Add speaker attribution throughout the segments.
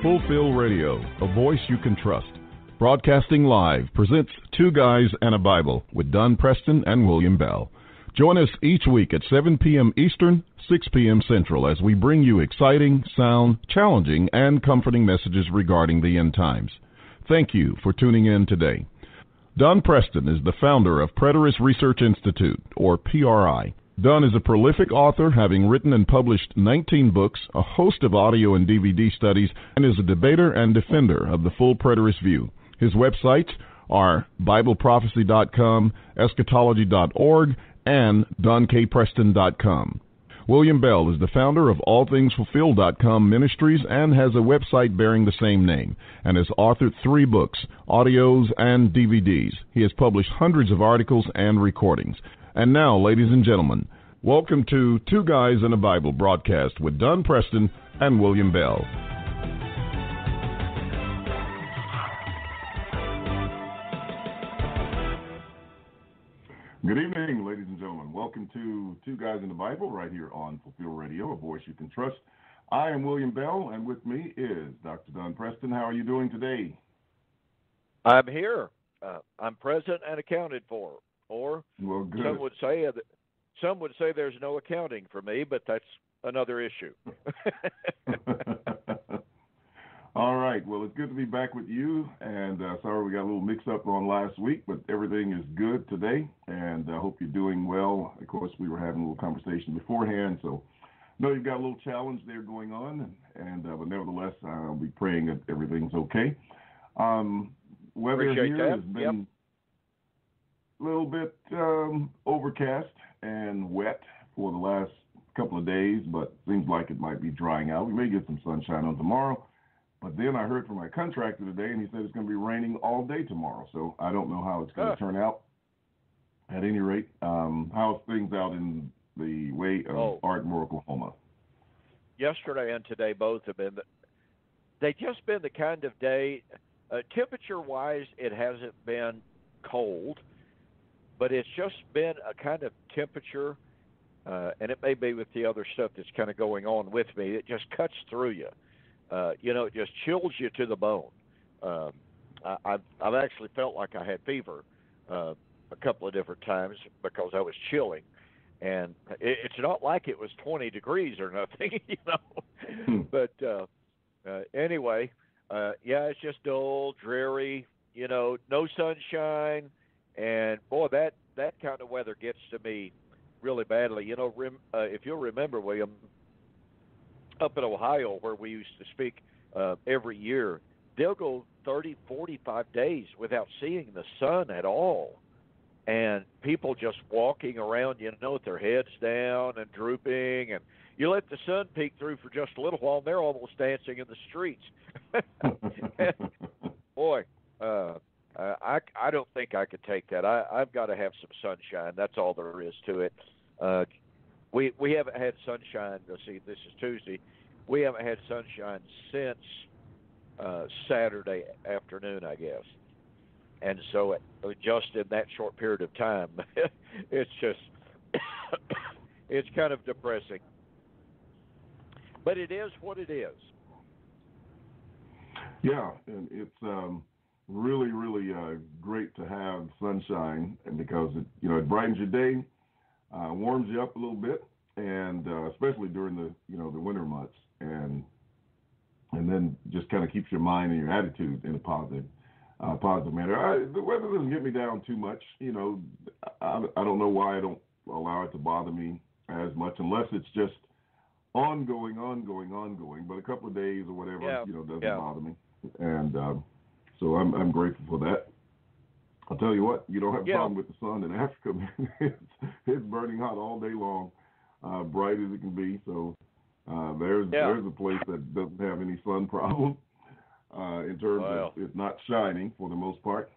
Speaker 1: Fulfill Radio, a voice you can trust. Broadcasting live presents Two Guys and a Bible with Don Preston and William Bell. Join us each week at 7 p.m. Eastern, 6 p.m. Central as we bring you exciting, sound, challenging, and comforting messages regarding the end times. Thank you for tuning in today. Don Preston is the founder of Preterist Research Institute, or PRI. Don is a prolific author, having written and published 19 books, a host of audio and DVD studies, and is a debater and defender of the full preterist view. His websites are BibleProphecy.com, Eschatology.org, and DonKPreston.com. William Bell is the founder of AllThingsFulfilled.com Ministries and has a website bearing the same name, and has authored 3 books, audios, and DVDs. He has published hundreds of articles and recordings. And now, ladies and gentlemen, welcome to Two Guys and a Bible broadcast with Don Preston and William Bell. Good evening, ladies and gentlemen. Welcome to Two Guys in the Bible right here on Fulfill Radio, a voice you can trust. I am William Bell, and with me is Dr. Don Preston. How are you doing today?
Speaker 2: I'm here. I'm present and accounted for. Or
Speaker 1: well, good.
Speaker 2: Some would say there's no accounting for me, but that's another issue.
Speaker 1: All right. Well, it's good to be back with you. And sorry we got a little mix-up on last week, but everything is good today. And I hope you're doing well. Of course, we were having a little conversation beforehand, so I know you've got a little challenge there going on. But nevertheless, I'll be praying that everything's okay. Weather
Speaker 2: Appreciate
Speaker 1: here
Speaker 2: that.
Speaker 1: has been a little bit overcast and wet for the last couple of days, but seems like it might be drying out. We may get some sunshine on tomorrow, but then I heard from my contractor today, and he said it's going to be raining all day tomorrow, so I don't know how it's going to turn out. At any rate, how's things out in the way of Ardmore, Oklahoma?
Speaker 2: Yesterday and today both have been, they've just been the kind of day, temperature-wise, it hasn't been cold, but it's just been a kind of temperature, and it may be with the other stuff that's kind of going on with me. It just cuts through you. It just chills you to the bone. I've actually felt like I had fever a couple of different times because I was chilling. And it's not like it was 20 degrees or nothing, But anyway, it's just dull, dreary, no sunshine. And, boy, that kind of weather gets to me really badly. If you'll remember, William, up in Ohio where we used to speak every year, they'll go 30, 45 days without seeing the sun at all. And people just walking around, with their heads down and drooping. And you let the sun peek through for just a little while, and they're almost dancing in the streets. Boy, I don't think I could take that. I've got to have some sunshine. That's all there is to it. We haven't had sunshine. Let's see, this is Tuesday. We haven't had sunshine since Saturday afternoon, I guess. And so just in that short period of time, it's just it's kind of depressing. But it is what it is.
Speaker 1: Yeah, and it's really, really great to have sunshine, and because it brightens your day, warms you up a little bit, and especially during the the winter months, and then just kind of keeps your mind and your attitude in a positive manner. The weather doesn't get me down too much. I don't know why I don't allow it to bother me as much, unless it's just ongoing. But a couple of days or whatever, doesn't bother me, and so I'm grateful for that. I'll tell you what, you don't have a problem with the sun in Africa, man. It's burning hot all day long, bright as it can be. So there's a place that doesn't have any sun problem in terms of it's not shining for the most part.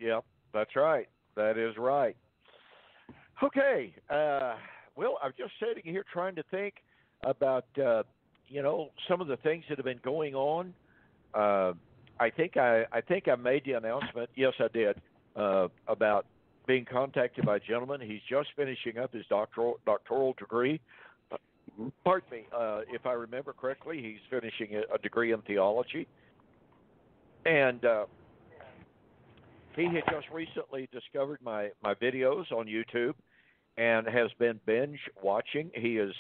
Speaker 2: Yep, that's right. That is right. Okay. Well, I'm just sitting here trying to think about, some of the things that have been going on. I think I made the announcement. Yes, I did, about being contacted by a gentleman. He's just finishing up his doctoral degree pardon me, if I remember correctly, he's finishing a degree in theology. And he had just recently discovered my videos on YouTube and has been binge watching. He is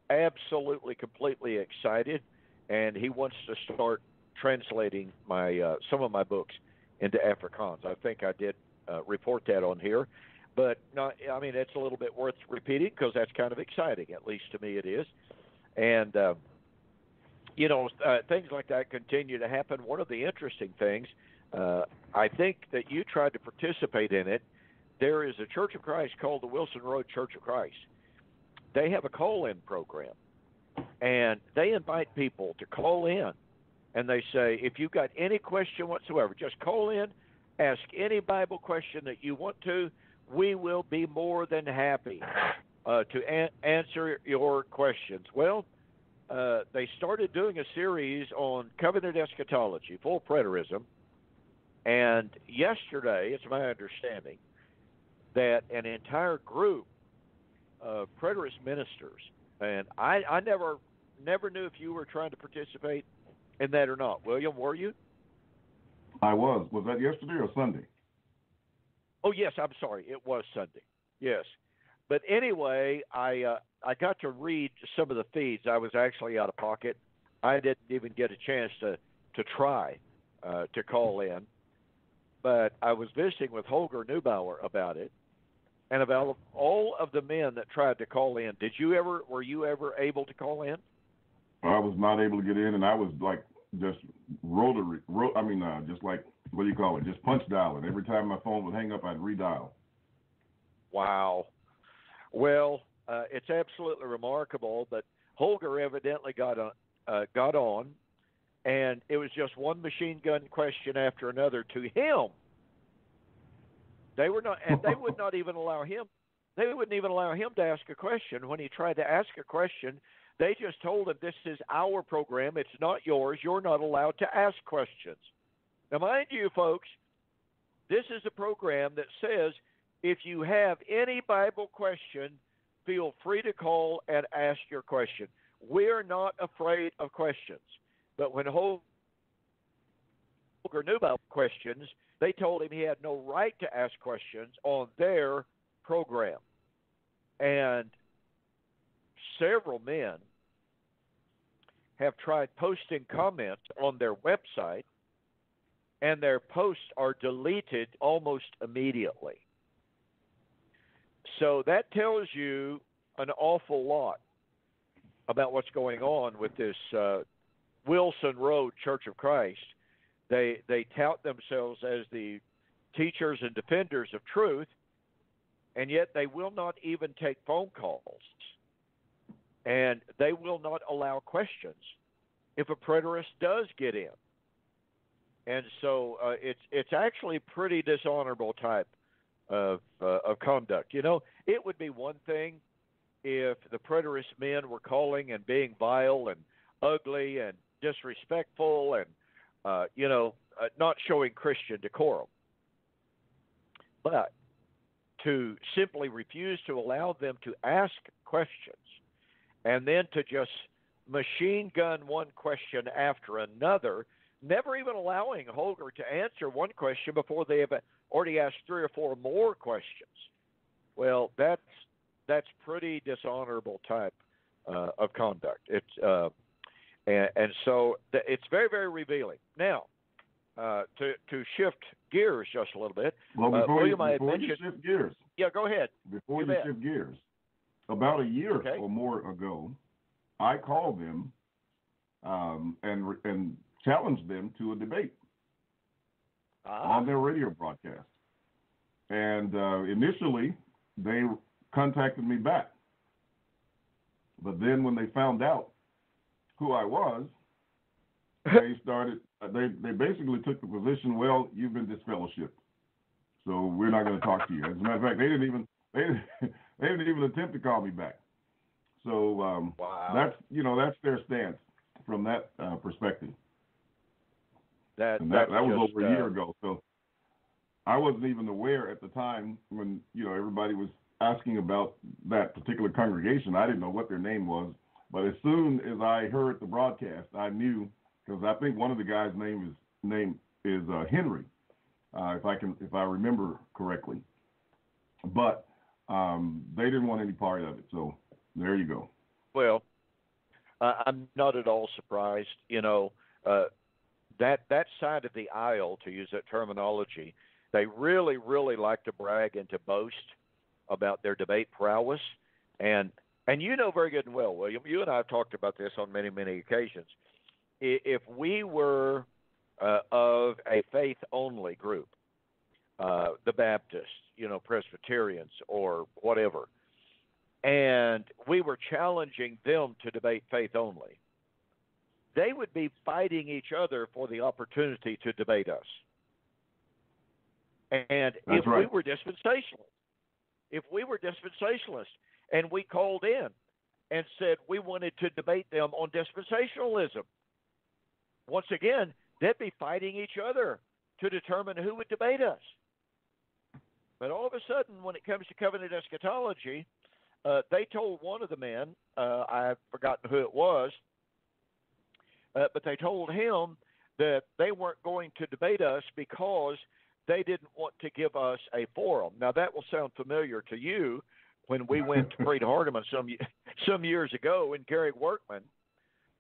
Speaker 2: absolutely, completely excited, and he wants to start translating my some of my books into Afrikaans. I think I did report that on here. But, I mean, it's a little bit worth repeating because that's kind of exciting, at least to me it is. And, things like that continue to happen. One of the interesting things, I think that you tried to participate in it. There is a Church of Christ called the Wilson Road Church of Christ. They have a call-in program, and they invite people to call in. And they say, if you've got any question whatsoever, just call in, ask any Bible question that you want to. We will be more than happy to answer your questions. Well, they started doing a series on covenant eschatology, full preterism, and yesterday, it's my understanding, that an entire group of preterist ministers, and I never knew if you were trying to participate in that or not. William, were you?
Speaker 3: I was. Was that yesterday or Sunday?
Speaker 2: Oh, yes, I'm sorry. It was Sunday. Yes. But anyway, I got to read some of the feeds. I was actually out of pocket. I didn't even get a chance to try to call in. But I was visiting with Holger Neubauer about it. And about all of the men that tried to call in, were you ever able to call in?
Speaker 3: I was not able to get in, and I was like just just like, what do you call it, just punch dialing. Every time my phone would hang up, I'd redial.
Speaker 2: Wow. Well, it's absolutely remarkable, but Holger evidently got on, and it was just one machine gun question after another to him. They were not, and they would not even allow him. They wouldn't even allow him to ask a question. When he tried to ask a question, they just told him, "This is our program. It's not yours. You're not allowed to ask questions." Now, mind you, folks, this is a program that says if you have any Bible question, feel free to call and ask your question. We're not afraid of questions. But when Holger knew about questions, they told him he had no right to ask questions on their program. And several men have tried posting comments on their website, and their posts are deleted almost immediately. So that tells you an awful lot about what's going on with this Wilson Road Church of Christ. They tout themselves as the teachers and defenders of truth, and yet they will not even take phone calls, and they will not allow questions if a preterist does get in. And so it's actually pretty dishonorable type of conduct. You know, it would be one thing if the preterist men were calling and being vile and ugly and disrespectful and not showing Christian decorum. But to simply refuse to allow them to ask questions and then to just machine gun one question after another, never even allowing Holger to answer one question before they have already asked 3 or 4 more questions. Well, that's pretty dishonorable type of conduct. It's and so it's very, very revealing. Now, to shift gears just a little bit.
Speaker 3: Well, before you
Speaker 2: mentioned,
Speaker 3: shift gears.
Speaker 2: Yeah, go ahead.
Speaker 3: Before you shift gears, about a year or more ago, I called them and challenged them to a debate on their radio broadcast. And initially, they contacted me back. But then when they found out who I was, they basically took the position, well, you've been disfellowshipped, so we're not going to talk to you. As a matter of fact, they didn't even attempt to call me back. So that's their stance from that perspective. That was over a year ago. So I wasn't even aware at the time when everybody was asking about that particular congregation. I didn't know what their name was. But as soon as I heard the broadcast, I knew, because I think one of the guys' name is Henry, if I remember correctly. But they didn't want any part of it, so there you go.
Speaker 2: Well, I'm not at all surprised. That side of the aisle, to use that terminology, they really, really like to brag and to boast about their debate prowess. And you know very good and well, William, you and I have talked about this on many, many occasions. If we were of a faith-only group, the Baptists, Presbyterians or whatever, and we were challenging them to debate faith only, they would be fighting each other for the opportunity to debate us. And if we were dispensationalists, and we called in and said we wanted to debate them on dispensationalism, once again, they'd be fighting each other to determine who would debate us. But all of a sudden, when it comes to covenant eschatology, they told one of the men, I've forgotten who it was, but they told him that they weren't going to debate us because they didn't want to give us a forum. Now, that will sound familiar to you when we went to Freed Hardeman some years ago, and Gary Workman,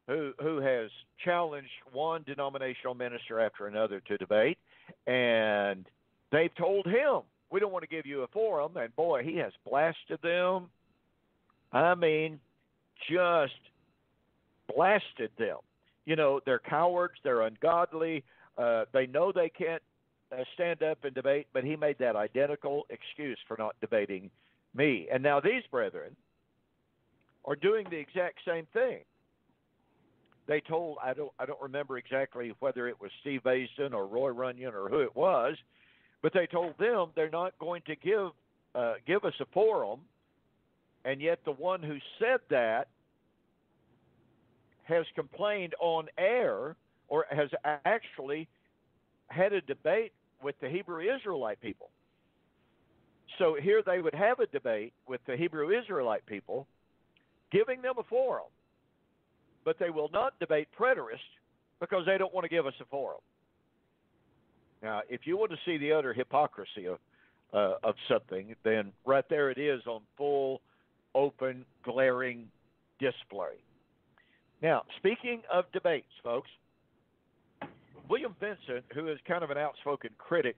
Speaker 2: who has challenged one denominational minister after another to debate, and they've told him, we don't want to give you a forum, and boy, he has blasted them. I mean, just blasted them. They're cowards, they're ungodly, they know they can't stand up and debate, but he made that identical excuse for not debating me. And now these brethren are doing the exact same thing. They told, I don't remember exactly whether it was Steve Basden or Roy Runyon or who it was, but they told them they're not going to give us a forum, and yet the one who said that has complained on air, or has actually had a debate with the Hebrew Israelite people. So here they would have a debate with the Hebrew Israelite people, giving them a forum, but they will not debate preterists because they don't want to give us a forum. Now, if you want to see the utter hypocrisy of something, then right there it is on full, open, glaring display. Now, speaking of debates, folks, William Vincent, who is kind of an outspoken critic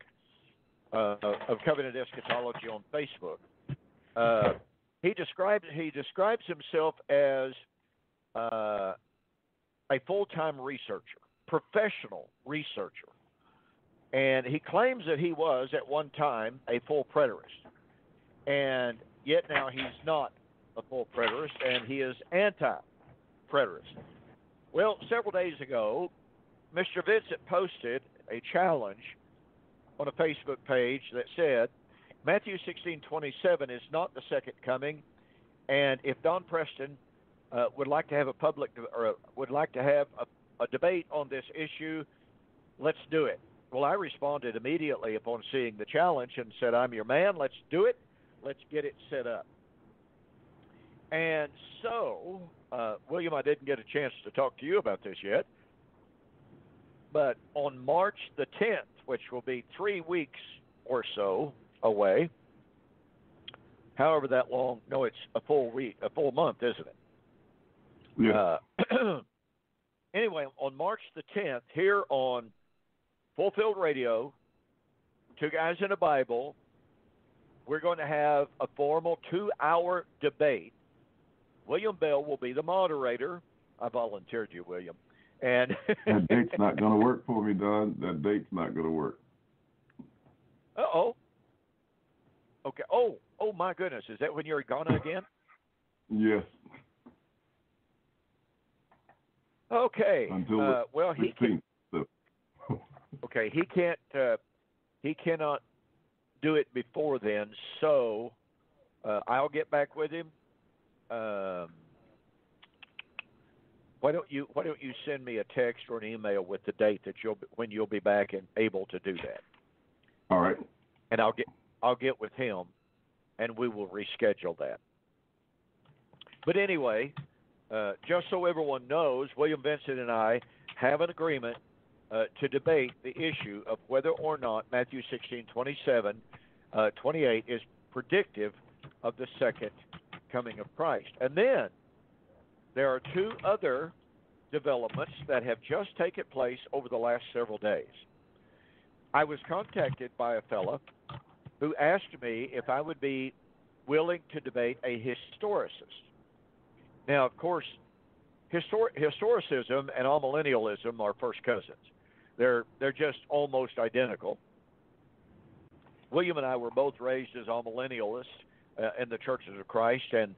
Speaker 2: of covenant eschatology on Facebook, he describes himself as a full-time researcher, professional researcher, and he claims that he was at one time a full preterist, and yet now he's not a full preterist, and he is anti-preterist. Well, several days ago, Mr. Vincent posted a challenge on a Facebook page that said, Matthew 16:27 is not the second coming, and if Don Preston would like to have a debate on this issue, let's do it. Well, I responded immediately upon seeing the challenge and said, I'm your man, let's do it, let's get it set up. And so, William, I didn't get a chance to talk to you about this yet, but on March the 10th, which will be 3 weeks or so away, however that long, no, it's a full month, isn't it?
Speaker 3: Yeah.
Speaker 2: Anyway, on March the 10th, here on Fulfilled Radio, Two Guys in a Bible, we're going to have a formal 2-hour debate. William Bell will be the moderator. I volunteered you, William. And
Speaker 3: that date's not going to work for me, Don. That date's not going to work.
Speaker 2: Uh-oh. Okay. Oh, my goodness. Is that when you're in Ghana again?
Speaker 3: Yes.
Speaker 2: Okay.
Speaker 3: Until
Speaker 2: well, he
Speaker 3: 16th.
Speaker 2: Okay, he cannot do it before then, so I'll get back with him. Why don't you send me a text or an email with the date that when you'll be back and able to do that?
Speaker 3: All right.
Speaker 2: And I'll get with him, and we will reschedule that. But anyway, just so everyone knows, William Vincent and I have an agreement to debate the issue of whether or not Matthew 16:27, 28 is predictive of the second coming of Christ. And then there are two other developments that have just taken place over the last several days. I was contacted by a fellow who asked me if I would be willing to debate a historicist. Now, of course, historicism and amillennialism are first cousins. They're just almost identical. William and I were both raised as amillennialists in the Churches of Christ, and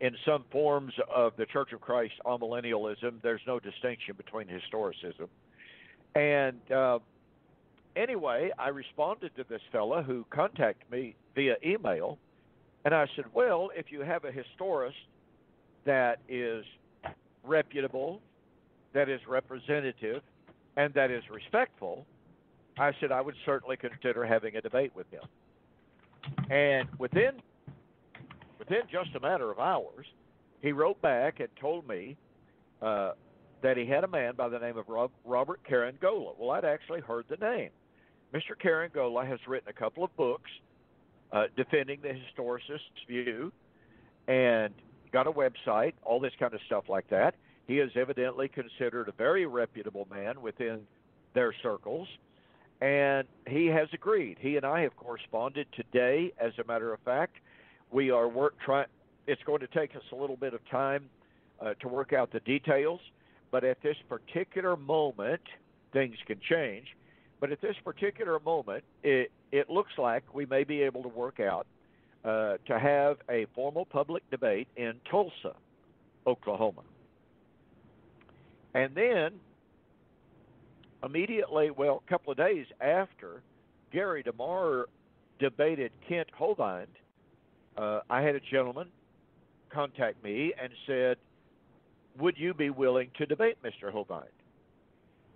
Speaker 2: in some forms of the Church of Christ amillennialism, there's no distinction between historicism. And anyway, I responded to this fellow who contacted me via email, and I said, well, if you have a historist that is reputable, that is representative, and that is respectful, I said I would certainly consider having a debate with him. And within just a matter of hours, he wrote back and told me that he had a man by the name of Robert Carangola. Well, I'd actually heard the name. Mr. Carangola has written a couple of books defending the historicist's view and got a website, all this kind of stuff like that. He is evidently considered a very reputable man within their circles, and he has agreed. He and I have corresponded today, as a matter of fact. We are it's going to take us a little bit of time to work out the details, but at this particular moment, things can change. But at this particular moment, it looks like we may be able to work out to have a formal public debate in Tulsa, Oklahoma. And then immediately, well, a couple of days after Gary DeMar debated Kent Hovind, I had a gentleman contact me and said, would you be willing to debate Mr. Hovind?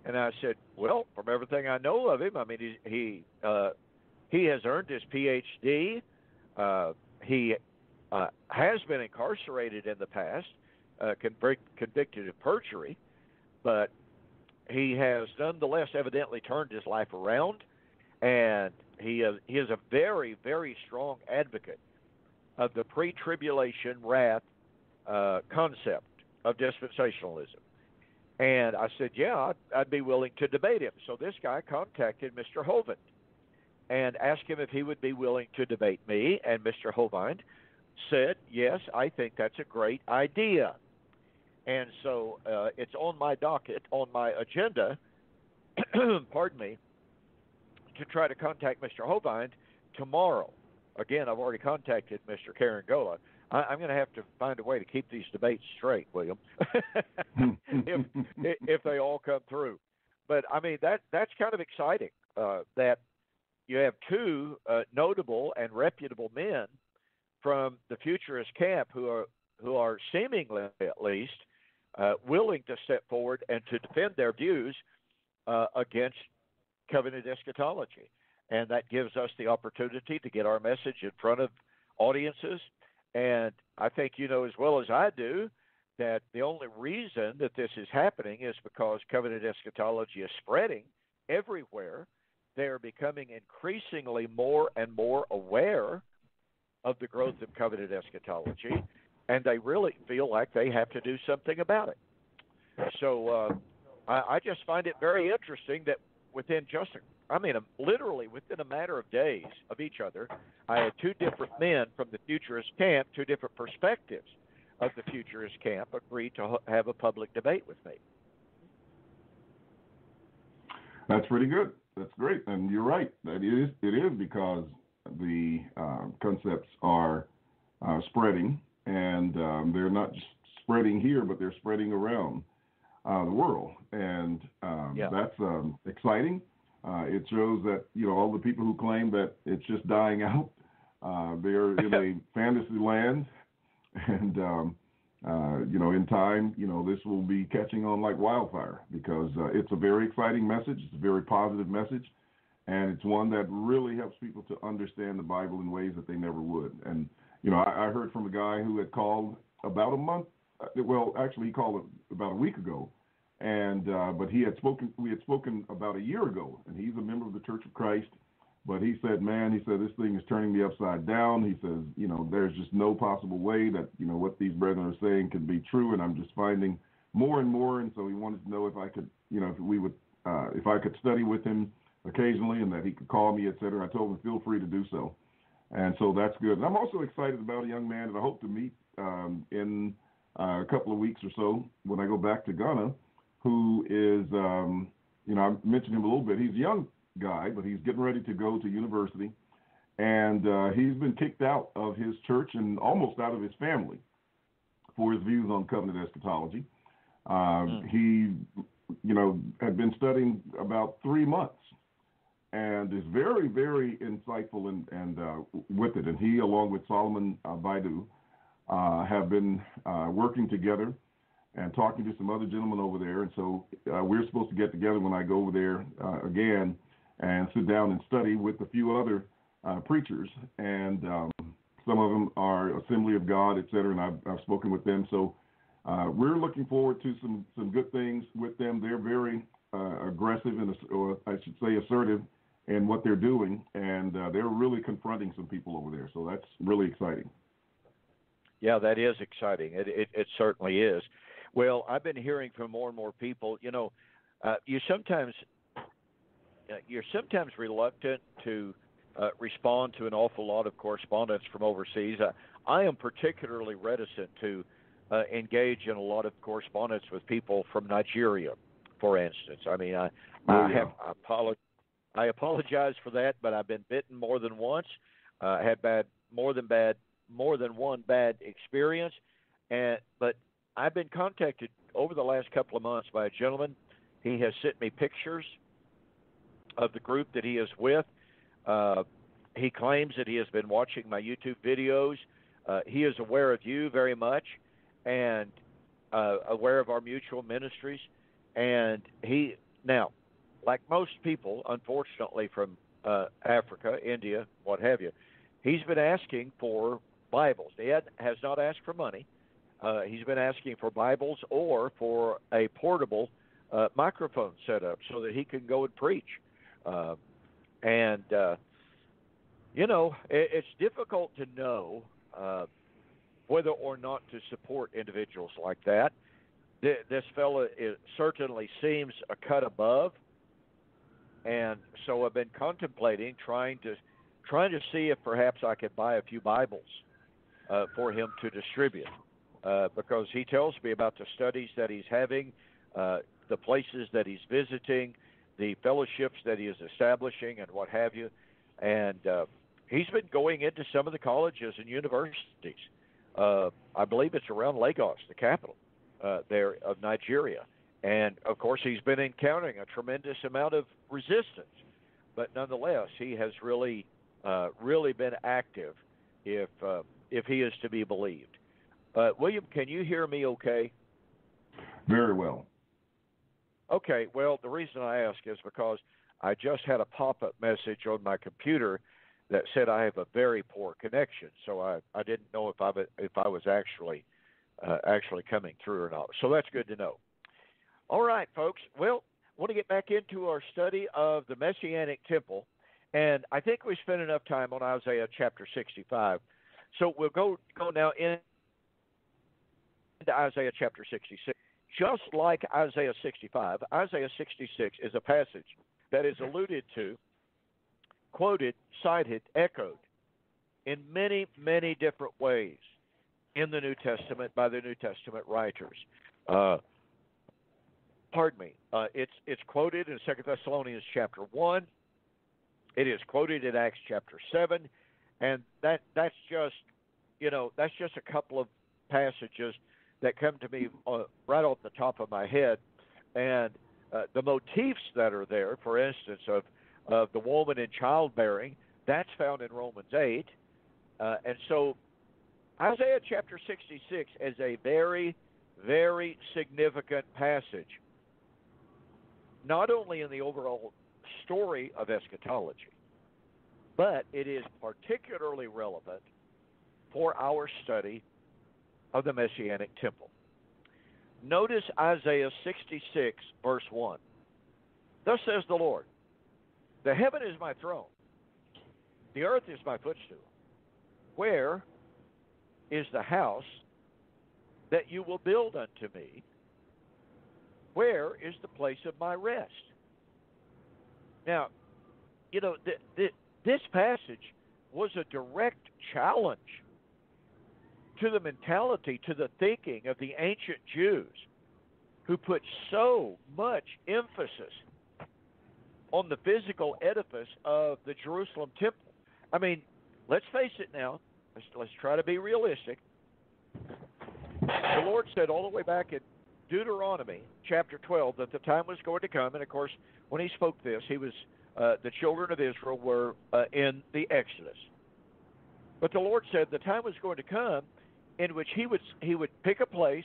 Speaker 2: And I said, well, from everything I know of him, I mean, he has earned his Ph.D. He has been incarcerated in the past, convicted of perjury, but he has nonetheless evidently turned his life around, and he is a very, very strong advocate of the pre-tribulation wrath concept of dispensationalism. And I said, yeah, I'd be willing to debate him. So this guy contacted Mr. Hovind and asked him if he would be willing to debate me, and Mr. Hovind said, yes, I think that's a great idea. And so it's on my docket, on my agenda, pardon me, to try to contact Mr. Hovind tomorrow. Again, I've already contacted Mr. Carangola. I'm going to have to find a way to keep these debates straight, William, if they all come through. But, I mean, that's kind of exciting that you have two notable and reputable men from the futurist camp who are seemingly, at least, willing to step forward and to defend their views against covenant eschatology. And that gives us the opportunity to get our message in front of audiences. And I think you know as well as I do that the only reason that this is happening is because covenant eschatology is spreading everywhere. They're becoming increasingly more and more aware of the growth of covenant eschatology, and they really feel like they have to do something about it. So I just find it very interesting that within literally within a matter of days of each other, I had two different men from the futurist camp, two different perspectives of the futurist camp, agree to have a public debate with me.
Speaker 3: That's pretty good. That's great. And you're right. It is because the concepts are spreading, and they're not just spreading here, but they're spreading around the world. And that's exciting. It shows that, all the people who claim that it's just dying out, they're in a fantasy land. And, in time, this will be catching on like wildfire because it's a very exciting message. It's a very positive message. And it's one that really helps people to understand the Bible in ways that they never would. And, I heard from a guy who had called about a month well, actually, he called about a week ago, and but we had spoken about a year ago, and he's a member of the Church of Christ. But he said, man, this thing is turning me upside down. He says, there's just no possible way that, what these brethren are saying can be true. And I'm just finding more and more. And so he wanted to know if I could, if I could study with him occasionally and that he could call me, et cetera. I told him, feel free to do so. And so that's good. And I'm also excited about a young man that I hope to meet in a couple of weeks or so when I go back to Ghana, who is, I mentioned him a little bit. He's a young guy, but he's getting ready to go to university, and he's been kicked out of his church and almost out of his family for his views on covenant eschatology. He, had been studying about 3 months, and is very, very insightful and with it. And he, along with Solomon Baidu, have been working together and talking to some other gentlemen over there. And so we're supposed to get together when I go over there again and sit down and study with a few other preachers. And some of them are Assembly of God, et cetera, and I've spoken with them. So we're looking forward to some good things with them. They're very aggressive, or I should say assertive, in what they're doing, and they're really confronting some people over there. So that's really exciting.
Speaker 2: Yeah, that is exciting. It certainly is. Well, I've been hearing from more and more people, you're sometimes reluctant to respond to an awful lot of correspondence from overseas. I am particularly reticent to engage in a lot of correspondence with people from Nigeria, for instance. I mean, I apologize for that, but I've been bitten more than once. Had more than one bad experience, but I've been contacted over the last couple of months by a gentleman. He has sent me pictures of the group that he is with. He claims that he has been watching my YouTube videos. He is aware of you very much and aware of our mutual ministries. And he, now, like most people, unfortunately, from Africa, India, what have you, he's been asking for Bibles. He has not asked for money. He's been asking for Bibles or for a portable microphone set up so that he can go and preach. It's difficult to know whether or not to support individuals like that. This fellow certainly seems a cut above, and so I've been contemplating trying to see if perhaps I could buy a few Bibles for him to distribute, because he tells me about the studies that he's having, the places that he's visiting, the fellowships that he is establishing, and what have you. And he's been going into some of the colleges and universities. I believe it's around Lagos, the capital there of Nigeria. And, of course, he's been encountering a tremendous amount of resistance. But nonetheless, he has really been active if he is to be believed. William, can you hear me okay?
Speaker 3: Very well.
Speaker 2: Okay, well, the reason I ask is because I just had a pop-up message on my computer that said I have a very poor connection, so I didn't know if I was actually coming through or not. So that's good to know. All right, folks. Well, I want to get back into our study of the Messianic Temple, and I think we spent enough time on Isaiah chapter 65. So we'll go now into Isaiah chapter 66. Just like Isaiah 65, Isaiah 66 is a passage that is alluded to, quoted, cited, echoed in many, many different ways in the New Testament by the New Testament writers. It's quoted in 2 Thessalonians chapter 1. It is quoted in Acts chapter 7, and that's just a couple of passages that come to me right off the top of my head. And the motifs that are there, for instance, of the woman in childbearing, that's found in Romans 8. And so Isaiah chapter 66 is a very, very significant passage, not only in the overall story of eschatology, but it is particularly relevant for our study of the Messianic Temple. Notice Isaiah 66, verse 1. Thus says the Lord, the heaven is my throne, the earth is my footstool. Where is the house that you will build unto me? Where is the place of my rest? Now, you know, this passage was a direct challenge to the mentality, to the thinking of the ancient Jews who put so much emphasis on the physical edifice of the Jerusalem temple. I mean, let's face it now. Let's try to be realistic. The Lord said all the way back in Deuteronomy chapter 12 that the time was going to come, and of course, when he spoke this, he was the children of Israel were in the Exodus. But the Lord said the time was going to come in which he would pick a place,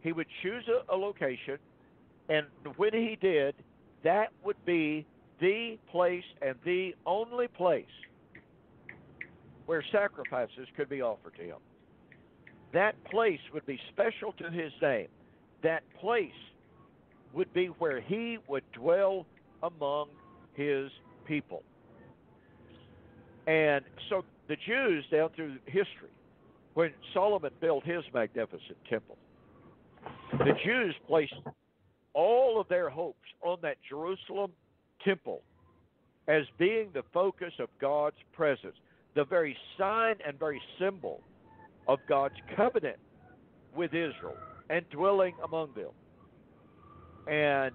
Speaker 2: he would choose a location, and when he did, that would be the place and the only place where sacrifices could be offered to him. That place would be special to his name. That place would be where he would dwell among his people. And so the Jews down through history, when Solomon built his magnificent temple, the Jews placed all of their hopes on that Jerusalem temple as being the focus of God's presence, the very sign and very symbol of God's covenant with Israel and dwelling among them. And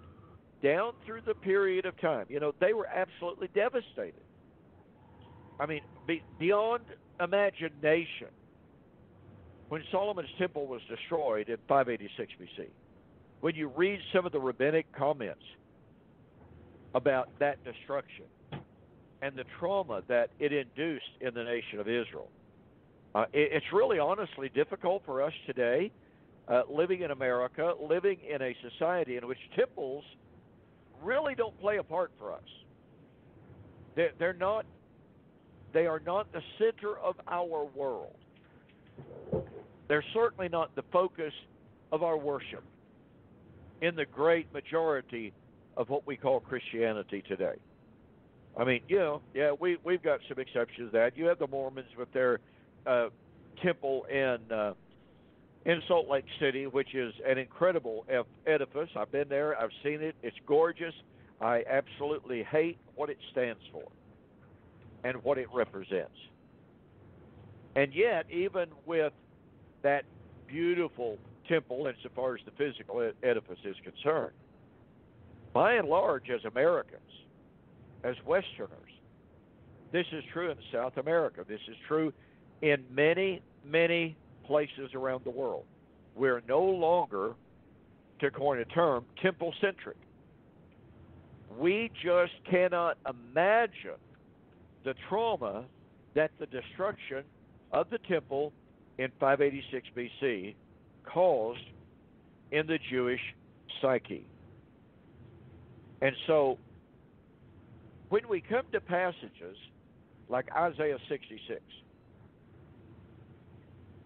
Speaker 2: down through the period of time, you know, they were absolutely devastated. I mean, beyond imagination, when Solomon's temple was destroyed in 586 BC, when you read some of the rabbinic comments about that destruction and the trauma that it induced in the nation of Israel, it's really honestly difficult for us today, living in America, living in a society in which temples really don't play a part for us. They are not the center of our world. They're certainly not the focus of our worship in the great majority of what we call Christianity today. I mean, you know, yeah, we've got some exceptions to that. You have the Mormons with their temple in Salt Lake City, which is an incredible edifice. I've been there. I've seen it. It's gorgeous. I absolutely hate what it stands for and what it represents. And yet, even with that beautiful temple, insofar as the physical edifice is concerned, by and large, as Americans, as Westerners, this is true in South America. This is true in many, many places around the world. We're no longer, to coin a term, temple-centric. We just cannot imagine the trauma that the destruction of the temple in 586 BC caused in the Jewish psyche. And so, when we come to passages like Isaiah 66,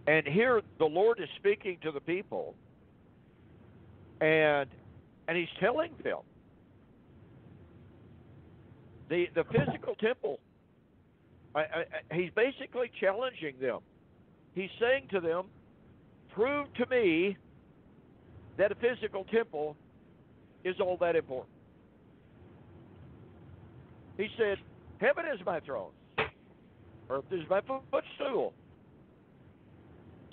Speaker 2: and here the Lord is speaking to the people, and he's telling them, the physical temple, he's basically challenging them. He's saying to them, prove to me that a physical temple is all that important. He said, heaven is my throne, earth is my footstool.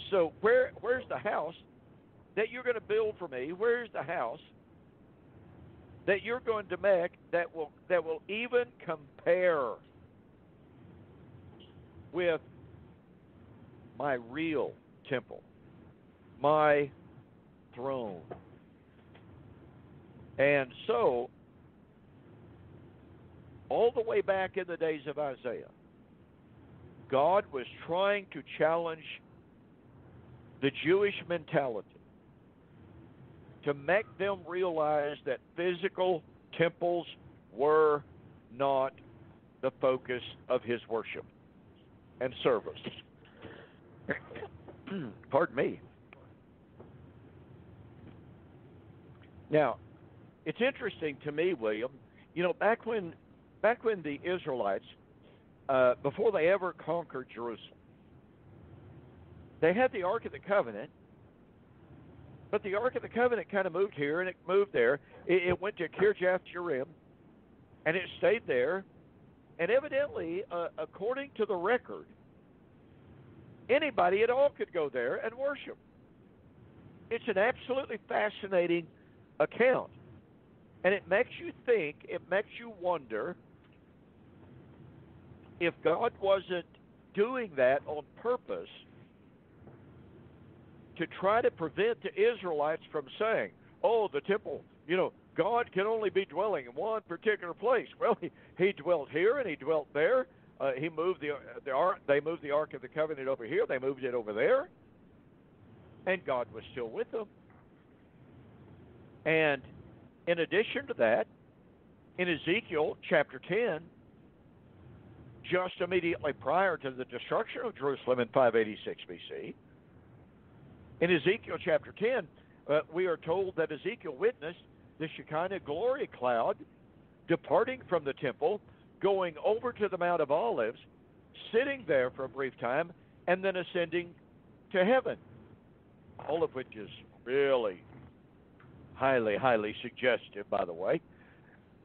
Speaker 2: So where's the house that you're going to build for me? Where's the house that you're going to make that will even compare with my real temple, my throne? And so, all the way back in the days of Isaiah, God was trying to challenge the Jewish mentality to make them realize that physical temples were not the focus of his worship and service. Pardon me. Now, it's interesting to me, William. Back when the Israelites, before they ever conquered Jerusalem, they had the Ark of the Covenant, but the Ark of the Covenant kind of moved here and it moved there. It went to Kirjath Jearim, and it stayed there. And evidently, according to the record, anybody at all could go there and worship. It's an absolutely fascinating account. And it makes you think, it makes you wonder if God wasn't doing that on purpose to try to prevent the Israelites from saying, oh, the temple, God can only be dwelling in one particular place. Well, he dwelt here and he dwelt there. He moved the ark. They moved the Ark of the Covenant over here. They moved it over there, and God was still with them. And in addition to that, in Ezekiel chapter 10, just immediately prior to the destruction of Jerusalem in 586 BC, in Ezekiel chapter 10, we are told that Ezekiel witnessed the Shekinah glory cloud departing from the temple, going over to the Mount of Olives, sitting there for a brief time, and then ascending to heaven. All of which is really highly, highly suggestive, by the way.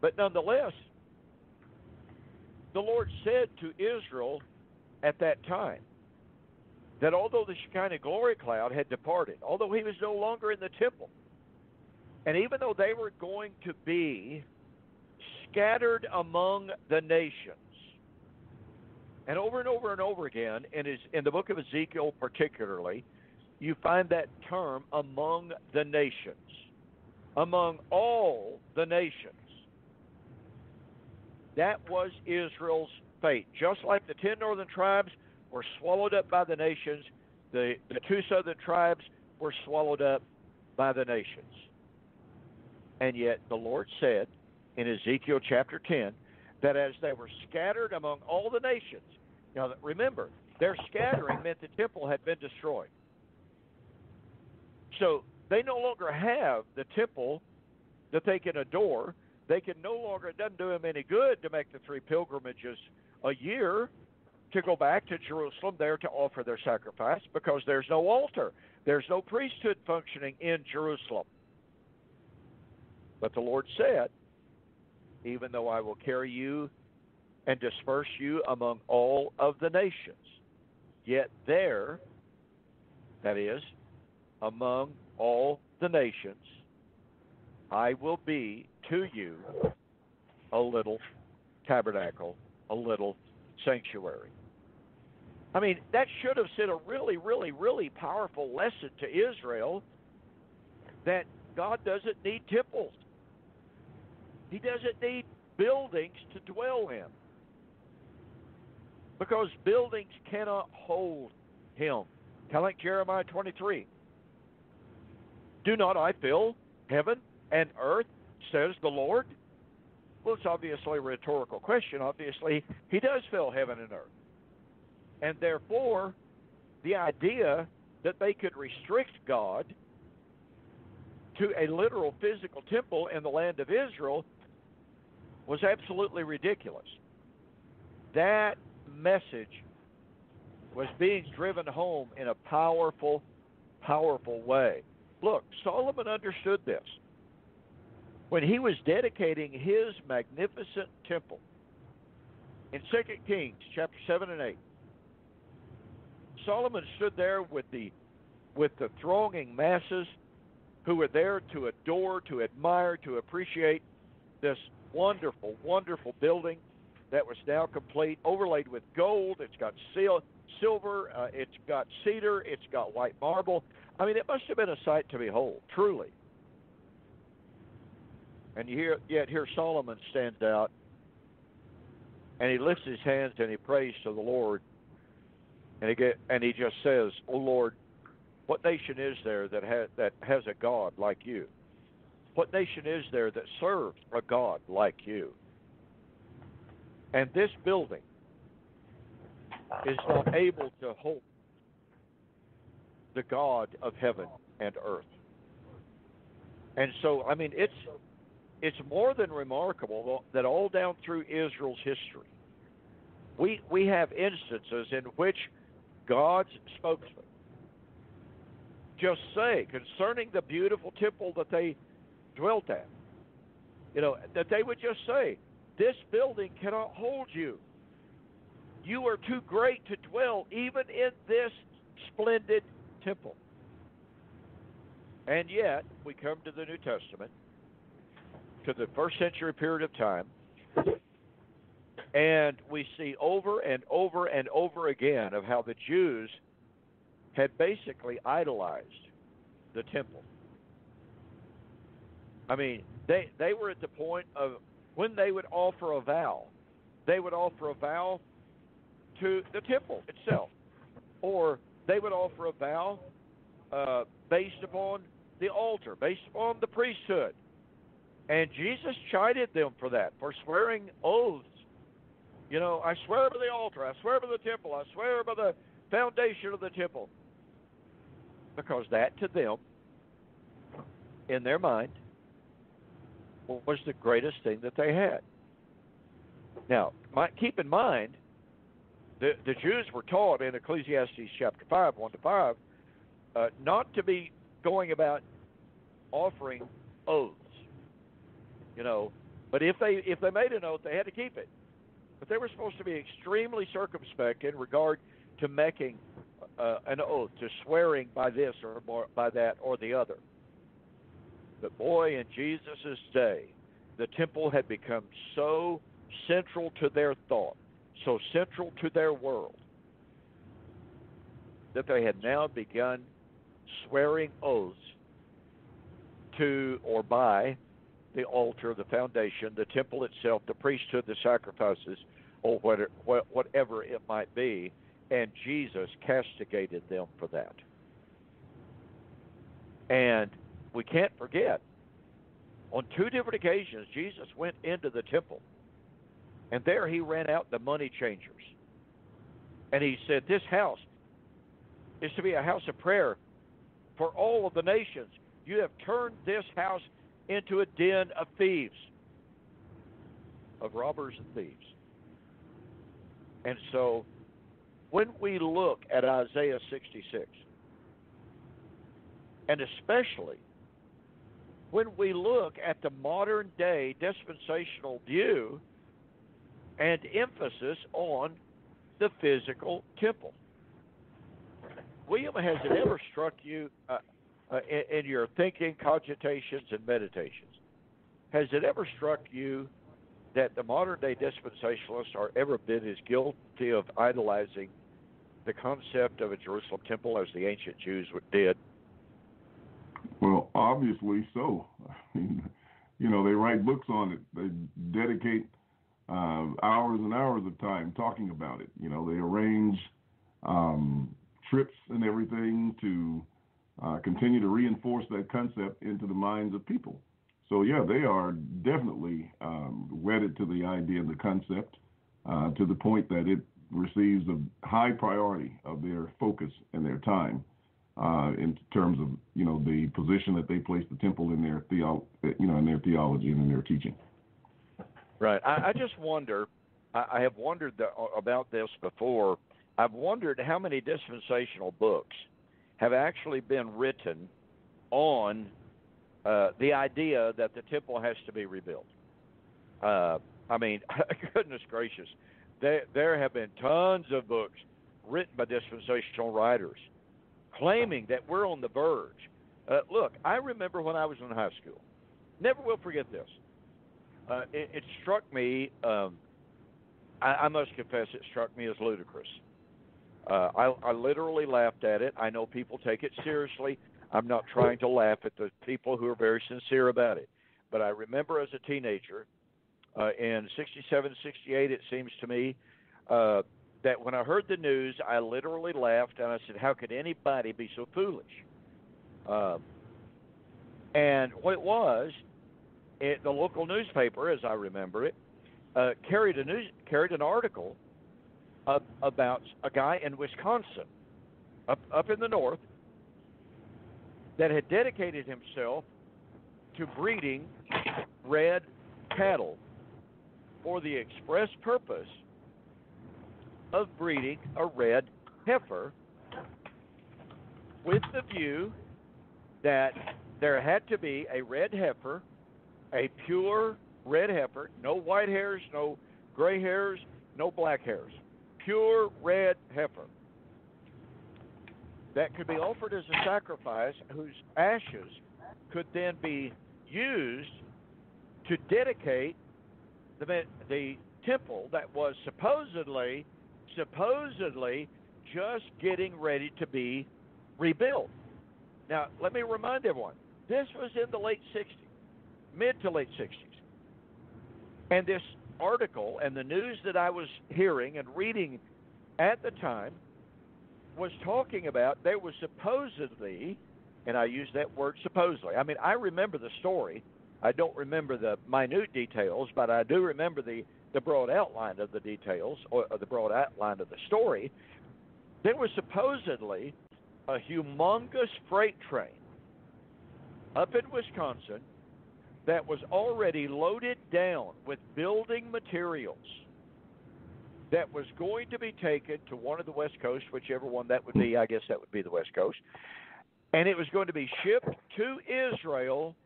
Speaker 2: But nonetheless, the Lord said to Israel at that time that although the Shekinah glory cloud had departed, although he was no longer in the temple, and even though they were going to be scattered among the nations, and over and over again, in the book of Ezekiel particularly, you find that term, among the nations, among all the nations. That was Israel's fate. Just like the 10 northern tribes were swallowed up by the nations, the 2 southern tribes were swallowed up by the nations. And yet the Lord said in Ezekiel chapter 10 that as they were scattered among all the nations, now remember, their scattering meant the temple had been destroyed. So they no longer have the temple that they can adore. They can no longer, it doesn't do them any good to make the 3 pilgrimages a year to go back to Jerusalem there to offer their sacrifice, because there's no altar. There's no priesthood functioning in Jerusalem. But the Lord said, even though I will carry you and disperse you among all of the nations, yet there, that is, among all the nations, I will be to you a little tabernacle, a little sanctuary. I mean, that should have sent a really, really, really powerful lesson to Israel that God doesn't need temples. He doesn't need buildings to dwell in, because buildings cannot hold him. Kind of like Jeremiah 23. Do not I fill heaven and earth, says the Lord? Well, it's obviously a rhetorical question. Obviously, he does fill heaven and earth. And therefore, the idea that they could restrict God to a literal physical temple in the land of Israel was absolutely ridiculous. That message was being driven home in a powerful, powerful way. Look, Solomon understood this. When he was dedicating his magnificent temple in 2 Kings chapter 7 and 8, Solomon stood there with the thronging masses who were there to adore, to admire, to appreciate this wonderful, wonderful building that was now complete, overlaid with gold. It's got silver, it's got cedar, it's got white marble. I mean, it must have been a sight to behold, truly. And yet here Solomon stands out, and he lifts his hands and he prays to the Lord, and he just says, "Oh Lord, what nation is there that has a God like you? What nation is there that serves a God like you? And this building is not able to hold the God of heaven and earth." And so, I mean, it's more than remarkable that all down through Israel's history, we have instances in which God's spokesman just say concerning the beautiful temple that they dwelt at, that they would just say, this building cannot hold you. You are too great to dwell even in this splendid temple. And yet, we come to the New Testament, to the first century period of time, and we see over and over and over again of how the Jews had basically idolized the temple. I mean, they were at the point of when they would offer a vow, they would offer a vow to the temple itself, or they would offer a vow based upon the altar, based upon the priesthood. And Jesus chided them for that, for swearing oaths. I swear by the altar, I swear by the temple, I swear by the foundation of the temple. Because that to them, in their mind, was the greatest thing that they had. Now, keep in mind, the Jews were taught in Ecclesiastes chapter 5, 1-5, not to be going about offering oaths. But if they made an oath, they had to keep it. But they were supposed to be extremely circumspect in regard to making an oath, to swearing by this or by that or the other. But boy, in Jesus' day, the temple had become so central to their thought, so central to their world, that they had now begun swearing oaths to or by the altar, the foundation, the temple itself, the priesthood, the sacrifices, or whatever it might be, and Jesus castigated them for that. And we can't forget, on 2 different occasions, Jesus went into the temple, and there he ran out the money changers. And he said, this house is to be a house of prayer for all of the nations. You have turned this house into a den of thieves, of robbers and thieves. And so, when we look at Isaiah 66, and especially when we look at the modern day dispensational view and emphasis on the physical temple, William, has it ever struck you in your thinking, cogitations, and meditations, has it ever struck you that the modern-day dispensationalists are ever been as guilty of idolizing the concept of a Jerusalem temple as the ancient Jews did?
Speaker 3: Well, obviously so. I mean, they write books on it. They dedicate hours and hours of time talking about it. They arrange trips and everything to continue to reinforce that concept into the minds of people. So, yeah, they are definitely wedded to the idea of the concept to the point that it receives a high priority of their focus and their time in terms of, the position that they place the temple in their in their theology and in their teaching.
Speaker 2: Right. I just wonder, I have wondered about this before. I've wondered how many dispensational books have actually been written on the idea that the temple has to be rebuilt. I mean, goodness gracious, there have been tons of books written by dispensational writers claiming that we're on the verge. Look, I remember when I was in high school. Never will forget this. It struck me, I must confess, it struck me as ludicrous. I literally laughed at it. I know people take it seriously. I'm not trying to laugh at the people who are very sincere about it. But I remember as a teenager, in 67, 68, it seems to me, that when I heard the news, I literally laughed, and I said, how could anybody be so foolish? And what it was, the local newspaper, as I remember it, carried an article about a guy in Wisconsin, up in the north, that had dedicated himself to breeding red cattle for the express purpose of breeding a red heifer, with the view that there had to be a red heifer, a pure red heifer, no white hairs, no gray hairs, no black hairs, pure red heifer that could be offered as a sacrifice, whose ashes could then be used to dedicate the temple that was supposedly just getting ready to be rebuilt. Now, let me remind everyone, this was in the late 60s, mid to late 60s. And this article and the news that I was hearing and reading at the time was talking about there was supposedly, and I use that word supposedly. I mean, I remember the story. I don't remember the minute details, but I do remember the broad outline of the details, or the broad outline of the story. There was supposedly a humongous freight train up in Wisconsin that was already loaded down with building materials that was going to be taken to one of the West Coast, whichever one that would be. I guess that would be the West Coast. And it was going to be shipped to Israel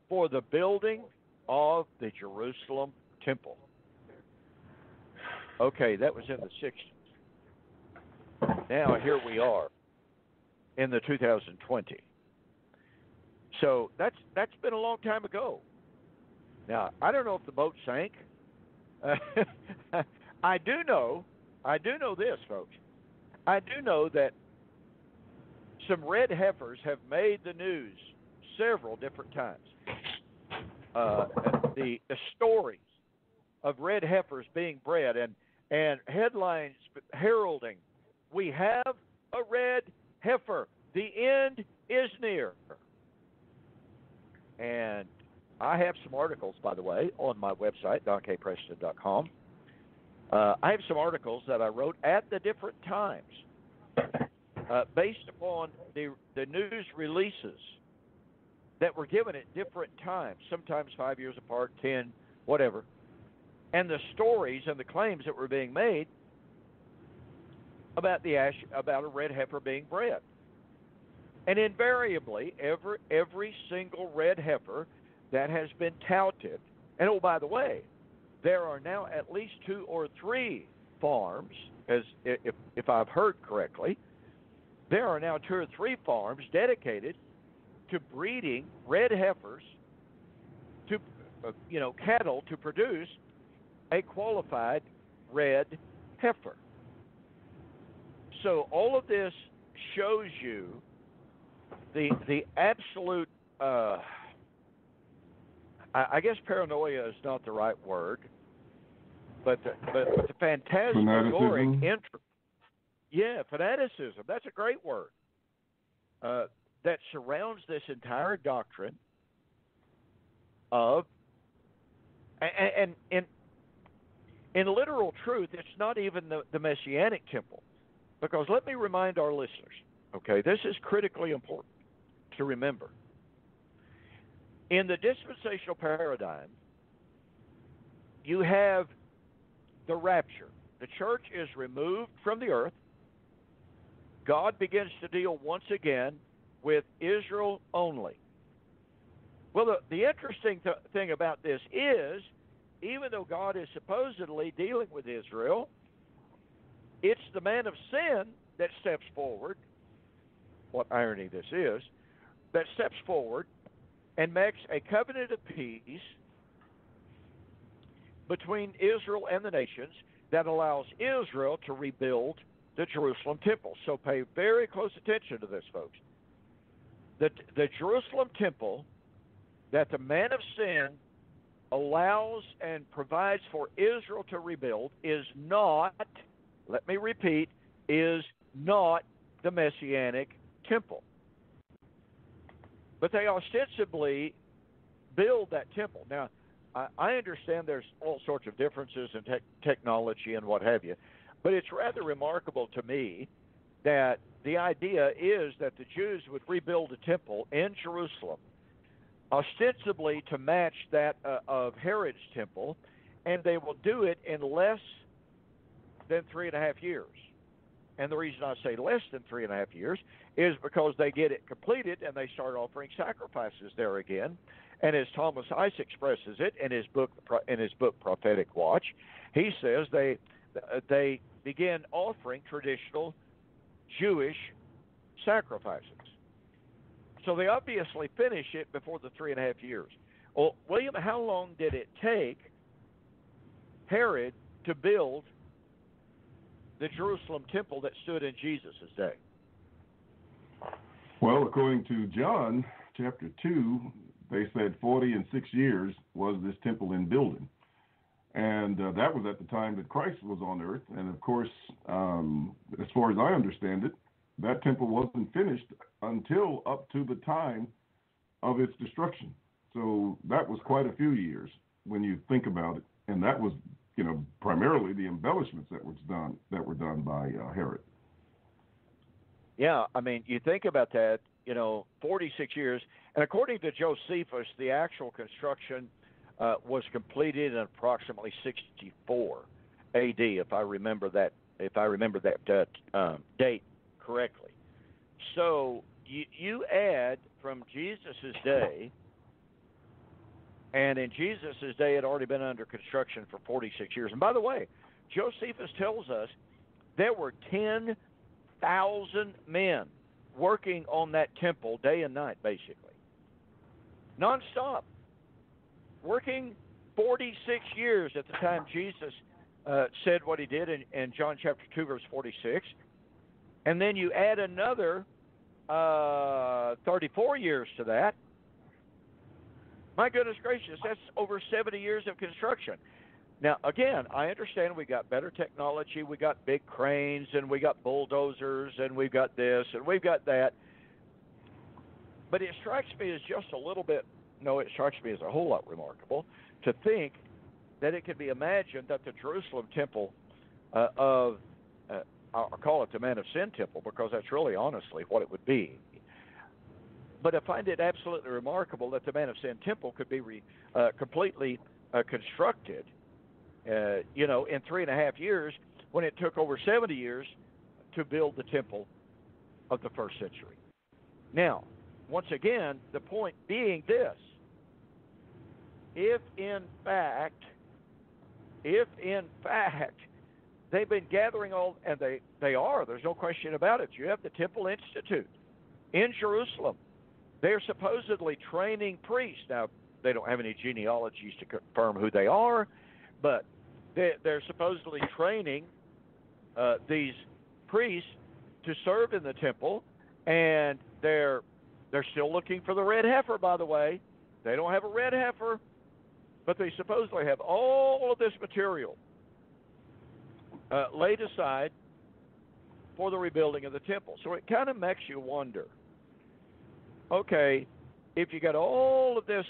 Speaker 2: for the building of the Jerusalem temple. Okay, that was in the 60s. Now here we are in the 2020. So that's been a long time ago. Now, I don't know if the boat sank. I do know this, folks. I do know that some red heifers have made the news several different times. The stories of red heifers being bred and headlines heralding, we have a red heifer. The end is near. And I have some articles, by the way, on my website, donkpreston.com. I have some articles that I wrote at the different times based upon the news releases that were given at different times, sometimes 5 years apart, 10, whatever, and the stories and the claims that were being made about about a red heifer being bred. And invariably, every single red heifer that has been touted, and oh, by the way, there are now at least 2 or 3 farms, as if I've heard correctly, there are now 2 or 3 farms dedicated to breeding red heifers, to cattle to produce a qualified red heifer. So all of this shows you the absolute, I guess paranoia is not the right word, but the phantasmagoric interest. Yeah, fanaticism. That's a great word. That surrounds this entire doctrine of, and in literal truth, it's not even the Messianic temple. Because let me remind our listeners, okay, this is critically important to remember. In the dispensational paradigm, you have the rapture. The church is removed from the earth. God begins to deal once again with Israel only. Well, the interesting thing about this is, even though God is supposedly dealing with Israel, it's the man of sin that steps forward. What irony this is, that steps forward and makes a covenant of peace between Israel and the nations that allows Israel to rebuild the Jerusalem temple. So pay very close attention to this, folks. The Jerusalem temple that the man of sin allows and provides for Israel to rebuild is not, let me repeat, is not the Messianic temple. But they ostensibly build that temple. Now, I understand there's all sorts of differences in technology and what have you, but it's rather remarkable to me that the idea is that the Jews would rebuild a temple in Jerusalem ostensibly to match that of Herod's temple, and they will do it in less than 3.5 years. And the reason I say less than 3.5 years is because they get it completed and they start offering sacrifices there again. And as Thomas Ice expresses it in his book Prophetic Watch, he says they begin offering traditional Jewish sacrifices. So they obviously finish it before the 3.5 years. Well, William, how long did it take Herod to build the Jerusalem temple that stood in Jesus' day?
Speaker 3: Well, according to John chapter 2, they said 40 and 6 years was this temple in building. And that was at the time that Christ was on earth. And of course, as far as I understand it, that temple wasn't finished until up to the time of its destruction. So that was quite a few years when you think about it. And that was, primarily the embellishments that were done by Herod.
Speaker 2: Yeah, I mean, you think about that, 46 years. And according to Josephus, the actual construction was completed in approximately 64 A.D. If I remember that date correctly. So you add from Jesus' day, and in Jesus' day it had already been under construction for 46 years. And by the way, Josephus tells us there were 10,000 men working on that temple day and night, basically. Nonstop. Working 46 years at the time Jesus said what he did in John chapter 2, verse 46. And then you add another 34 years to that. My goodness gracious, that's over 70 years of construction. Now, again, I understand we got better technology, we got big cranes, and we got bulldozers, and we've got this, and we've got that. But it strikes me as just a little bit, it strikes me as a whole lot remarkable to think that it could be imagined that the Jerusalem temple I'll call it the Man of Sin temple because that's really honestly what it would be. But I find it absolutely remarkable that the Man of Sin temple could be completely constructed, in 3.5 years when it took over 70 years to build the temple of the first century. Now, once again, the point being this: if in fact they've been gathering all, and they are, there's no question about it. You have the Temple Institute in Jerusalem. They're supposedly training priests. Now, they don't have any genealogies to confirm who they are, but they're supposedly training these priests to serve in the temple, and they're still looking for the red heifer, by the way. They don't have a red heifer, but they supposedly have all of this material laid aside for the rebuilding of the temple. So it kind of makes you wonder, okay, if you got all this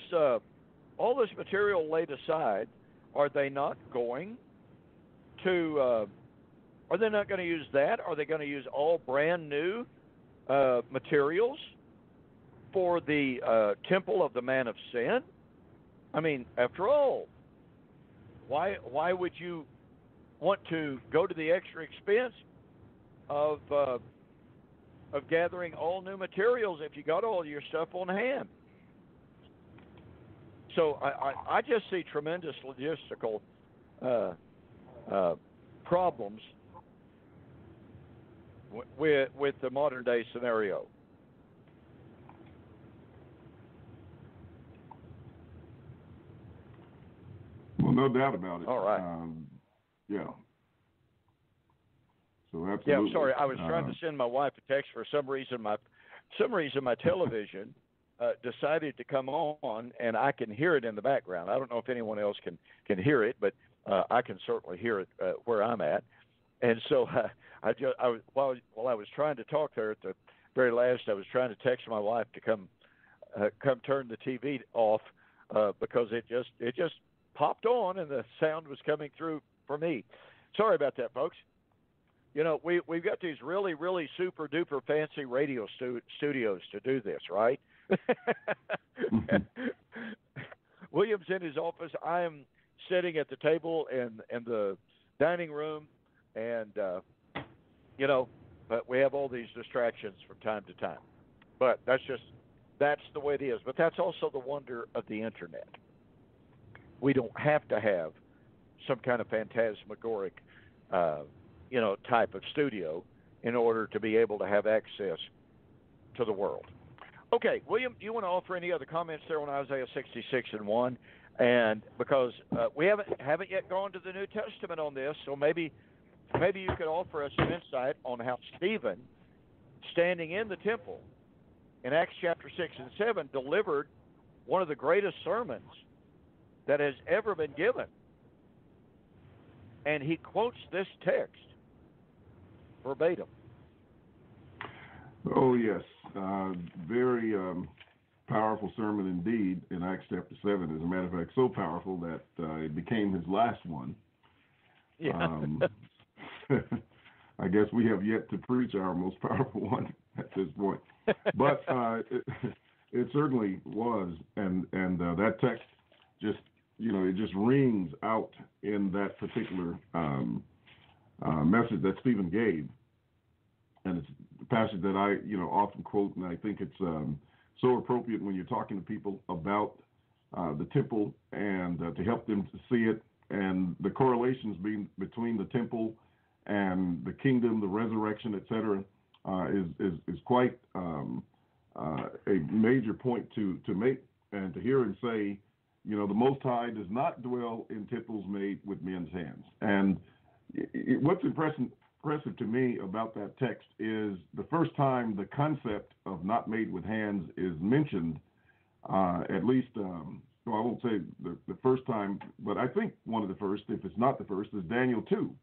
Speaker 2: material laid aside, are they not going to use that? Are they going to use all brand new materials for the temple of the Man of Sin? I mean, after all, why would you want to go to the extra expense of gathering all new materials if you got all your stuff on hand? So I just see tremendous logistical problems with the modern day scenario.
Speaker 3: Well, no doubt about it.
Speaker 2: All right.
Speaker 3: Yeah. So absolutely.
Speaker 2: Yeah, I'm sorry. I was trying to send my wife a text. For some reason, my television decided to come on, and I can hear it in the background. I don't know if anyone else can hear it, but I can certainly hear it where I'm at. And so while I was trying to talk there at the very last, I was trying to text my wife to come turn the TV off because it just popped on and the sound was coming through for me. Sorry about that, folks. we've got these really, really super duper fancy radio studios to do this, right? William's in his office. I am sitting at the table in the dining room, and but we have all these distractions from time to time. But that's the way it is. But that's also the wonder of the internet. We don't have to have some kind of phantasmagoric, type of studio in order to be able to have access to the world. Okay, William, do you want to offer any other comments there on Isaiah 66:1? And because we haven't yet gone to the New Testament on this, so maybe you could offer us some insight on how Stephen, standing in the temple in Acts chapter 6 and 7, delivered one of the greatest sermons that has ever been given. And he quotes this text verbatim.
Speaker 3: Oh, yes. Very powerful sermon indeed in Acts chapter 7. As a matter of fact, so powerful that it became his last one.
Speaker 2: Yeah.
Speaker 3: I guess we have yet to preach our most powerful one at this point. But it certainly was. And that text just, it just rings out in that particular message that Stephen gave. And it's a passage that I, often quote, and I think it's so appropriate when you're talking to people about the temple and to help them to see it, and the correlations between the temple and the kingdom, the resurrection, etc., is quite a major point to make, and to hear him say, the Most High does not dwell in temples made with men's hands. And what's impressive to me about that text is the first time the concept of not made with hands is mentioned, at least, I won't say the first time, but I think one of the first, if it's not the first, is Daniel 2.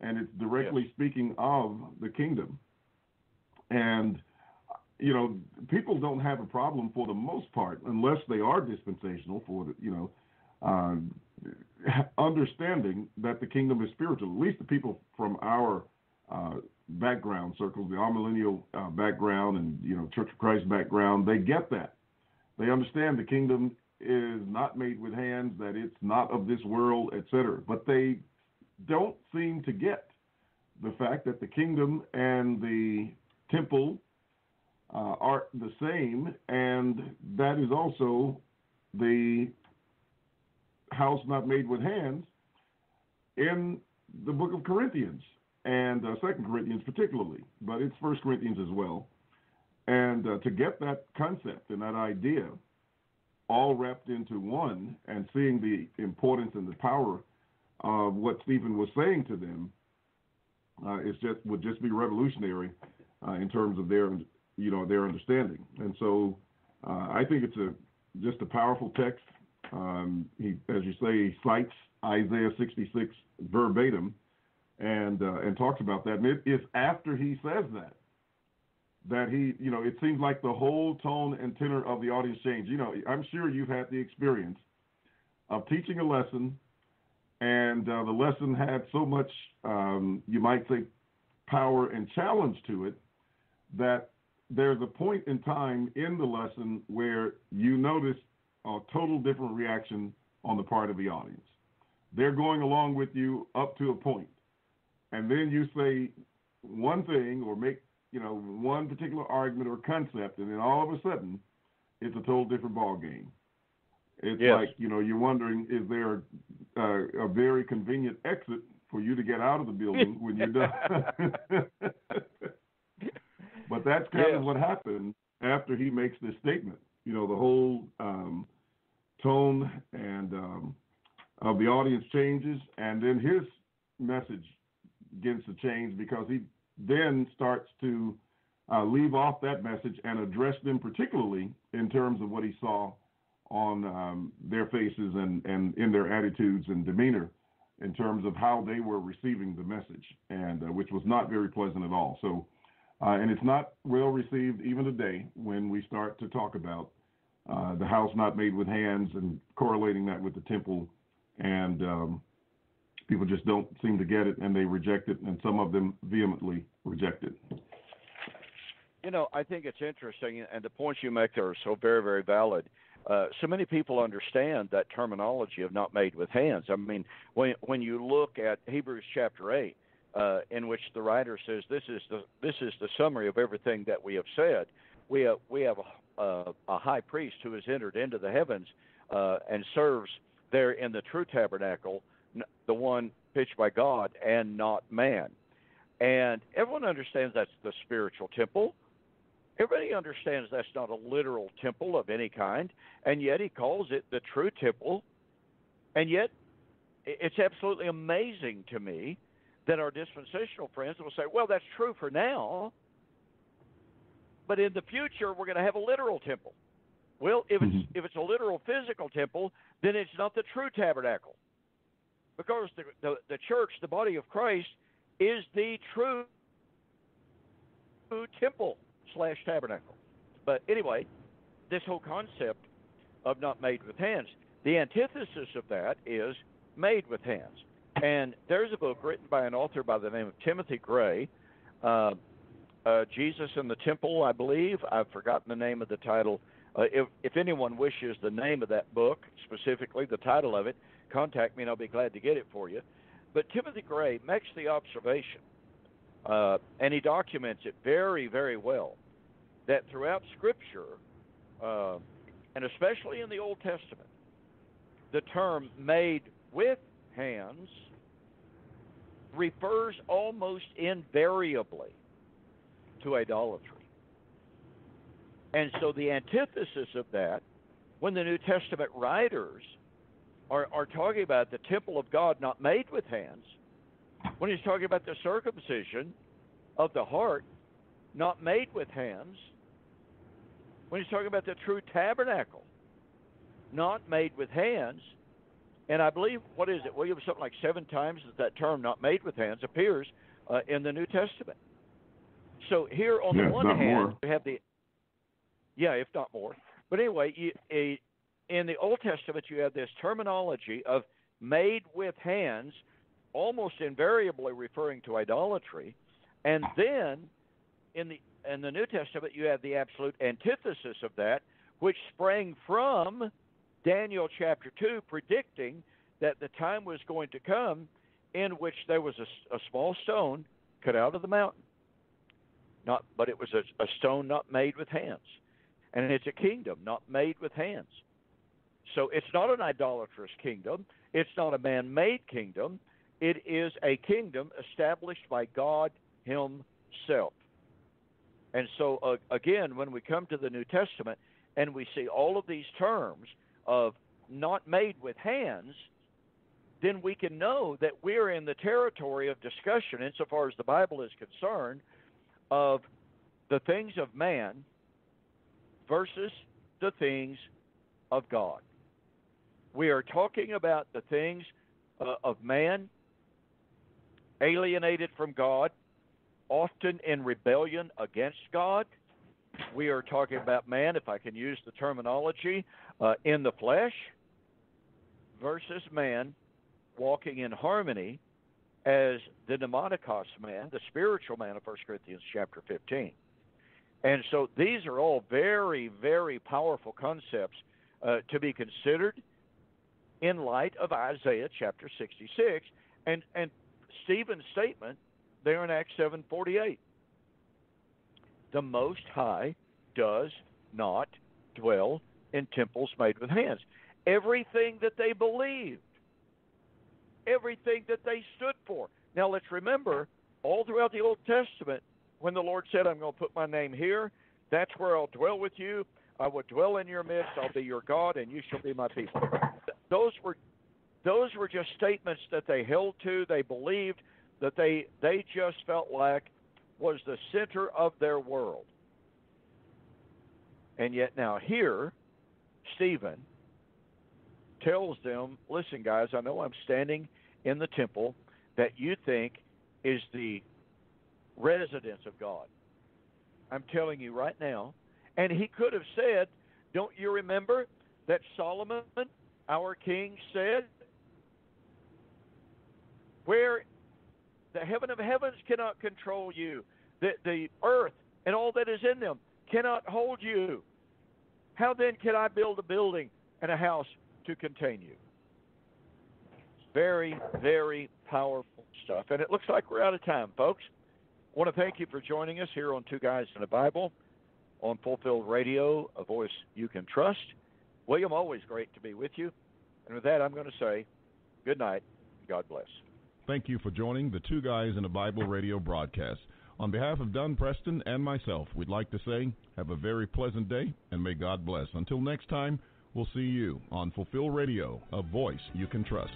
Speaker 3: And it's directly speaking of the kingdom. And, people don't have a problem for the most part, unless they are dispensational, for understanding that the kingdom is spiritual. At least the people from our background circles, the amillennial background and, Church of Christ background, they get that. They understand the kingdom is not made with hands, that it's not of this world, etc. But they don't seem to get the fact that the kingdom and the temple are the same, and that is also the house not made with hands in the book of Corinthians, and 2 Corinthians particularly, but it's 1 Corinthians as well. And to get that concept and that idea all wrapped into one, and seeing the importance and the power of what Stephen was saying to them, would just be revolutionary in terms of their understanding. And so I think it's just a powerful text. He, as you say, he cites Isaiah 66 verbatim and talks about that. And it is after he says that he, it seems like the whole tone and tenor of the audience changed. I'm sure you've had the experience of teaching a lesson, and the lesson had so much, you might say, power and challenge to it, that there's a point in time in the lesson where you notice a total different reaction on the part of the audience. They're going along with you up to a point, and then you say one thing or make one particular argument or concept, and then all of a sudden it's a total different ball game. It's like, you're wondering, is there a very convenient exit for you to get out of the building when you're done? But that's kind of what happened after he makes this statement. The whole tone and of the audience changes, and then his message begins to change, because he then starts to leave off that message and address them particularly in terms of what he saw on their faces and in their attitudes and demeanor, in terms of how they were receiving the message, and which was not very pleasant at all. So, and it's not well received even today when we start to talk about the house not made with hands and correlating that with the temple and People just don't seem to get it, and they reject it, and some of them vehemently reject it.
Speaker 2: I think it's interesting, and the points you make there are so very, very valid. So many people understand that terminology of not made with hands. I mean, when you look at Hebrews chapter 8, in which the writer says this is the summary of everything that we have said. We have a high priest who has entered into the heavens and serves there in the true tabernacle, the one pitched by God and not man. And everyone understands that's the spiritual temple. Everybody understands that's not a literal temple of any kind, and yet he calls it the true temple. And yet it's absolutely amazing to me that our dispensational friends will say, well, that's true for now, but in the future we're going to have a literal temple. Well, if it's a literal physical temple, then it's not the true tabernacle, because the church, the body of Christ, is the true temple / tabernacle. But anyway, this whole concept of not made with hands, the antithesis of that is made with hands. And there's a book written by an author by the name of Timothy Gray, Jesus in the Temple, I believe. I've forgotten the name of the title. If anyone wishes the name of that book, specifically the title of it, contact me and I'll be glad to get it for you. But Timothy Gray makes the observation, and he documents it very, very well, that throughout Scripture, and especially in the Old Testament, the term made with hands refers almost invariably to idolatry. And so the antithesis of that, when the New Testament writers are talking about the temple of God not made with hands, when he's talking about the circumcision of the heart not made with hands, when he's talking about the true tabernacle not made with hands, and I believe, what is it, William, something like 7 times that term not made with hands appears in the New Testament. So here on the one hand, we have if not more. But anyway, in the Old Testament, you have this terminology of made with hands, almost invariably referring to idolatry. And then in the New Testament, you have the absolute antithesis of that, which sprang from Daniel chapter 2, predicting that the time was going to come in which there was a small stone cut out of the mountain. But it was a stone not made with hands. And it's a kingdom not made with hands. So it's not an idolatrous kingdom. It's not a man-made kingdom. It is a kingdom established by God himself. And so, again, when we come to the New Testament and we see all of these terms of not made with hands, then we can know that we're in the territory of discussion, insofar as the Bible is concerned, of the things of man versus the things of God. We are talking about the things of man, alienated from God, often in rebellion against God. We are talking about man, if I can use the terminology, in the flesh, versus man walking in harmony as the pneumatikos man, the spiritual man of 1 Corinthians chapter 15. And so these are all very, very powerful concepts to be considered in light of Isaiah chapter 66 and Stephen's statement there in Acts 7:48. The Most High does not dwell in temples made with hands. Everything that they believed, everything that they stood for. Now let's remember, all throughout the Old Testament, when the Lord said, I'm going to put my name here, that's where I'll dwell with you. I will dwell in your midst. I'll be your God, and you shall be my people. Those were just statements that they held to, they believed, that they just felt like was the center of their world. And yet now here, Stephen tells them, listen, guys, I know I'm standing in the temple that you think is the residence of God. I'm telling you right now. And he could have said, don't you remember that Solomon, our king, said where the heaven of heavens cannot control you, the earth and all that is in them cannot hold you, how then can I build a building and a house to contain you? Very, very powerful stuff. And it looks like we're out of time, folks. I want to thank you for joining us here on Two Guys and a Bible on Fulfilled Radio, a voice you can trust. William, always great to be with you. And with that, I'm going to say good night. God bless.
Speaker 1: Thank you for joining the Two Guys and a Bible radio broadcast. On behalf of Dunn Preston and myself, we'd like to say have a very pleasant day and may God bless. Until next time, we'll see you on Fulfill Radio, a voice you can trust.